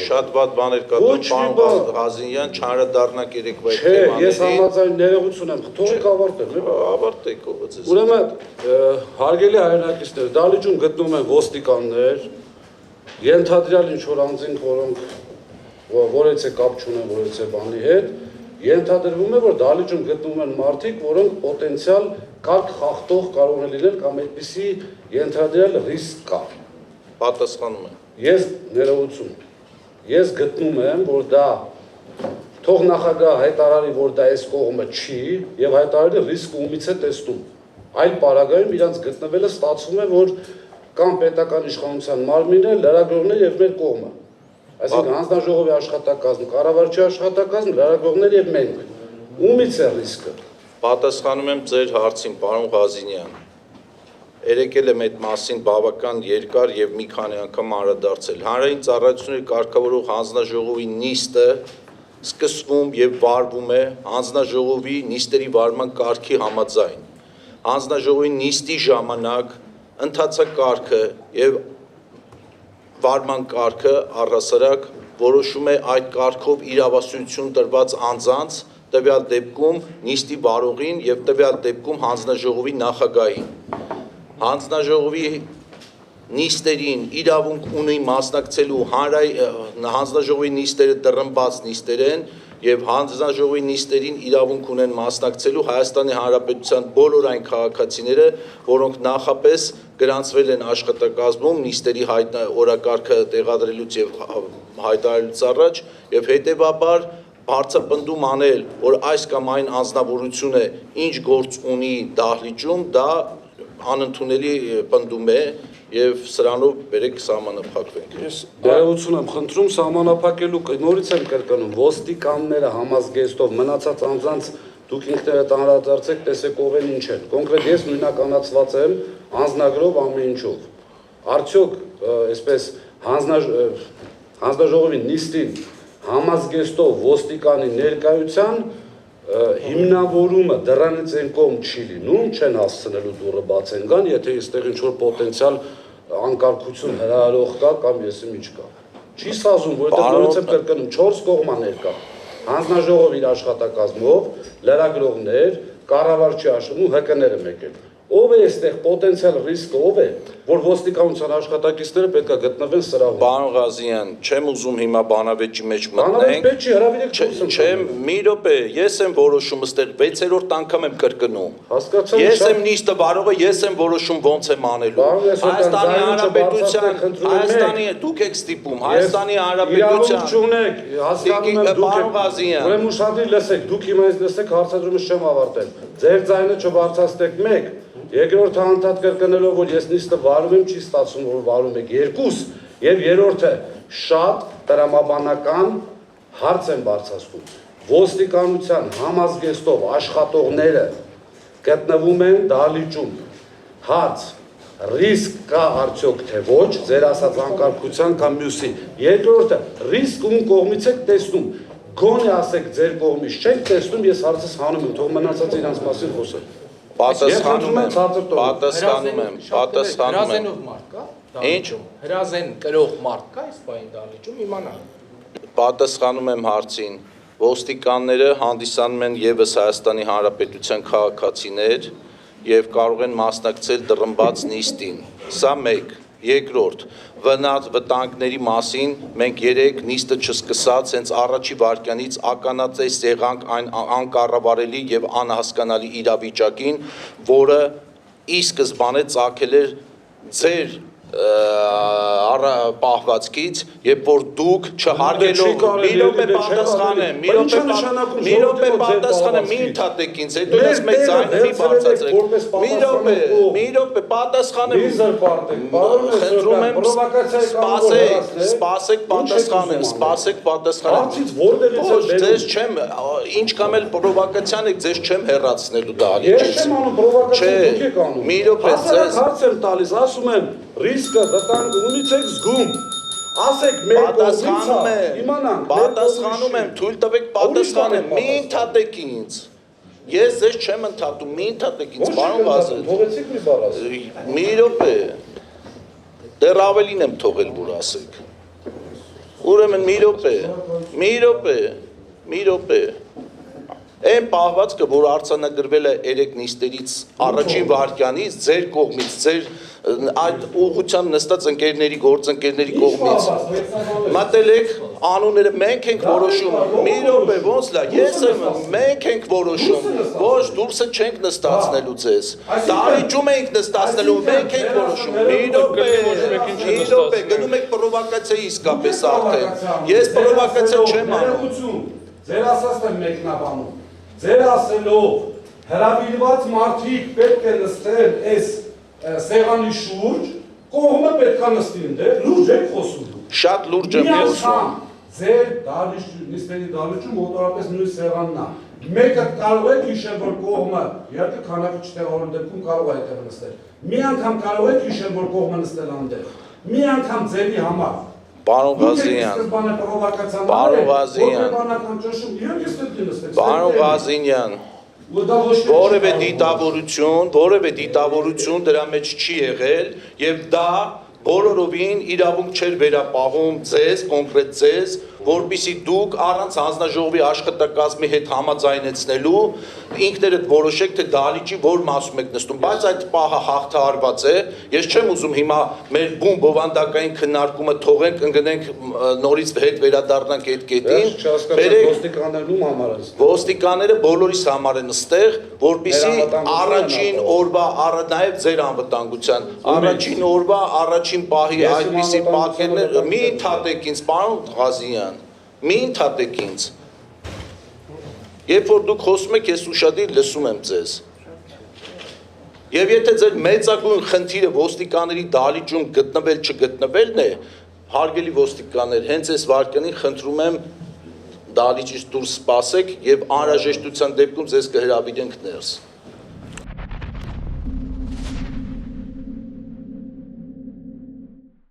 Շատ վատ բաներ կա, պարոն Ղազինյան, չանդրադառնաք երեկվա թեմաներին։ Ես համաձայն ներողություն եմ, թողեք ավարտեմ։ Ավարտեք ով է ձեզ։ Ուրեմն, հարգելի հայրենակիցներ, Դալիճում գտնվում են ոստիկաններ, ենթադրյալ ինչ-որ անձինք, որոնք որևէ կապ չունեն որևէ բանի հետ, ենթադրվում է, որ Դալիճում գտնվում են մարդիկ, որոնք պոտենցիալ կարգ խախտող կարող են լինել կամ այդպիսի ենթադրյալ ռիսկ կա։ Պատասխանում եմ։ Ես ներողություն։ Ես գտնում եմ, որ դա թող նախագահ հայտարարի, որ դա այս կողմը չի, եւ հայտարարի ռիսկը ումից է տեսնում։ Այլ պարագայում իրանց գտնվելը ստացվում է, որ կամ պետական իշխանության մարմինը, լրագրողներ եւ մեր կողմը։ Այսինքն հանձնաժողովի աշխատակազմ, կառավարչի աշխատակազմ, լրագրողներ եւ մենք։ Ումից է ռիսկը։ Պատասխանում եմ ձեր հարցին, պարոն Ղազինյան։ Երեկել եմ այդ մասին բավական երկար եւ մի քանի անգամ անդրադարձել։ Հանրային ծառայությունների կարգավորող հանձնաժողովի նիստը սկսվում եւ վարվում է հանձնաժողովի նիստերի վարման կարգի համաձայն։ Հանձնաժողովի նիստի ժամանակ ընթացակարգը եւ վարման կարգը առհասարակ որոշում է այդ կարգով իրավասություն տրված անձանց, տվյալ դեպքում նիստի վարողին եւ տվյալ դեպքում հանձնաժողովի նախագահին։ Հանձնաժողովի նիստերին իրավունք ունի մասնակցելու հանձնաժողովի նիստերը դռնբաց նիստեր են եւ հանձնաժողովի նիստերին իրավունք ունեն մասնակցելու Հայաստանի Հանրապետության բոլոր այն քաղաքացիները, որոնք նախապես գրանցվել են աշխատակազմում նիստերի օրակարգը տեղադրելուց եւ հայտարարելուց առաջ եւ հետեւաբար բարձրապնդում անել, որ այս կամ այն անձնավորությունը ինչ գործ ունի Դահլիճում, դա անընդունելի պնդում է եւ սրանով բերեք սահմանափակվենք։ Ես ներողություն եմ խնդրում սահմանափակելու նորից եմ կրկնում ոստիկանները համազգեստով մնացած անձանց դուք ինքներդ անդրադարձեք տեսեք ով են ինչ են։ Կոնկրետ ես նույնականացված եմ անձնագրով ամեն ինչով։ Արդյոք այսպես հանձնաժողովի նիստին համազգեստով ոստիկանի ներկայության հիմնավորումը դրանից են կողմ չի լինում, չեն հասցնելու դուռը բաց են գան, եթե այստեղ ինչ-որ պոտենցիալ անկարգություն հրահարող կա կամ եսի ինչ կա։ Չի սազում, որովհետև նորից եմ կրկնում 4 կողմաներ կա։ Հանձնաժողով իր աշխատակազմով, լրագրողներ, կառավարչի աշխատում ՀԿ-ները մեկ են։ Ով է այստեղ պոտենցիալ ռիսկը, ով է, որ ոստիկանության աշխատակիցները պետք է գտնվեն սրահում։ Պարոն Ղազինյան, չեմ ուզում հիմա բանավեճի մեջ մտնենք։ Բանավեճ չի, հրավիրեք չեմ։ Չեմ, մի րոպե, ես եմ որոշում ըստեղ 6-րդ անգամ եմ կրկնում։ Հասկացա։ Ես եմ նիստը վարողը, ես եմ որոշում ոնց եմ անելու։ Հայաստանի Հանրապետության, Հայաստանի դուք եք ստիպում, Հայաստանի Հանրապետության։ Իրավունք չունեք, հասկանում եմ դուք Պարոն Ղազինյան։ Ուրեմն ուշադիր լսեք, դուք հիմա ինձ լսեք, հարցադրումս չեմ ավարտել։ Ձեր ձայնը չբարձրացնեք 1, երկրորդ անդադ կրկնելով, որ ես նիստը վարում եմ, չի ստացվում, որ վարում եք 2, եւ երրորդը շատ տրամաբանական հարց են բարձրացնում։ Ոստիկանության համազգեստով աշխատողները գտնվում են Դահլիճում։ Հարց ռիսկ կա արդյոք թե ոչ, ձեր ասած անկարգության կամ մյուսի։ Երկրորդը ռիսկ ում կողմից եք տեսնում։ Գոնե ասեք ձեր կողմից չեք տեսնում, ես հարցս հանում եմ, թող մնացած իրանց մասին խոսեն։ Պատասխանում եմ։ Հրազենով մարդ կա։ Ինչ։ Հրազեն կրող մարդ կա այս բային Դահլիճում իմանալ։ Պատասխանում եմ հարցին։ Ոստիկանները հանդիսանում են եւս Հայաստանի Հանրապետության քաղաքացիներ եւ կարող են մասնակցել դռնբաց նիստին։ Սա 1։ Երկրորդ, վտանգների մասին մենք երեք նիստը չսկսած հենց առաջի վայրկյանից ականատես եղանք այն անկառավարելի եւ անհասկանալի իրավիճակին, որը ի սկզբանե ծագել էր ձեր պահվածքից, երբ որ դուք չհարգելով մի րոպե պատասխանեմ, մի րոպե պատասխանեմ, մի ընդհատեք ինձ, հետո ես մեծ ձայնը մի բարձրացրեք, մի րոպե պատասխանեմ, խնդրում եմ, սպասեք պատասխանեմ, ոչ, ձեզ չեմ, ինչ կամ էլ պրովոկացիան եք, ձեզ չեմ հեռացնելու Դահլիճից, Ես չեմ անում պրովոկացիա, դուք եք անում, մի րոպե ձեզ հարց եմ տալիս, ասում եմ ռիսկը վտանգ ունից եք զգում, ասեք մեր կողմից իմանանք, պատասխանում եմ, թույլ տվեք պատասխանեմ, մի ընդհատեք ինձ, ես ձեզ չեմ ընդհատում, մի ընդհատեք ինձ, պարոն Ղազին, թողեցիք մի բառ ասեք, մի րոպե, դեռ ավելին եմ թողել, որ ասեք, Ուրեմն մի րոպե։ Այն պահվածքը, որ արձանագրվել է 3 նիստերից առաջին վայրկյանից ձեր կողմից, ձեր այդ ուղղությամբ նստած ընկերների, գործընկերների կողմից մտել եք անունները մենք ենք որոշում։ Մի րոպե, ոնց լա, ես եմ, մենք ենք որոշում։ Ոչ, դուրսը չենք նստացնելու ձեզ։ Դահլիճում ենք նստացնելու, մենք ենք որոշում։ Մի րոպե, գնում եք պրովոկացիա իսկապես արդեն։ Ես պրովոկացիա չեմ անում։ Ձեր ասածն եմ մեկնաբանում։ Ձեր ասելով հրավիրված մարդիկ պետք է նստեն այս սեղանի շուրջ, կողմը պետք է նստի այնտեղ, լուրջ եք խոսում։ Շատ լուրջ եմ խոսում։ Ձեր նիստերի դահլիճում մոտավորապես նույն սեղանն է։ Մեկը կարող եք հիշել, որ կողմը, իհարկե քանակը չտեղավորելու դեպքում կարող է այդտեղ նստել։ Մի անգամ կարող եք հիշել, որ կողմը նստել այնտեղ։ Մի անգամ ձերի համար։ Պարոն Ղազինյան, որևէ դիտավորություն դրա մեջ չի եղել եւ դա բոլորովին իրավունք չէր վերապահում ձեզ, կոնկրետ ձեզ, որպեսզի դուք առանց հանձնաժողովի աշխատակազմի հետ համաձայնեցնելու ինքներդ որոշեք թե դահլիճի որ մասում եք նստում, բայց այդ պահը հաղթահարված է։ Ես չեմ ուզում հիմա մեր բուն բովանդակային քննարկումը թողենք, ընկնենք նորից հետ վերադառնանք այդ կետին։ Ոստիկանները բոլորիս համար են ստեղ, որպեսզի առաջին օրվա նաև ձեր անվտանգության, առաջին օրվա առաջին պահի այդպիսի պատկերներ մի ընդհատեք ինձ, պարոն Ղազինյան, մի ընդհատեք ինձ։ Երբ որ դուք խոսում եք, ես ուշադիր լսում եմ ձեզ։ Եվ եթե ձեր մեծագույն խնդիրը ոստիկանների դահլիճում գտնվել չգտնվելն է, հարգելի ոստիկաններ, հենց այս վայրկյանին խնդրում եմ դահլիճից դուրս սպասեք եւ անհրաժեշտության դեպքում ձեզ կհրավիրենք ներս։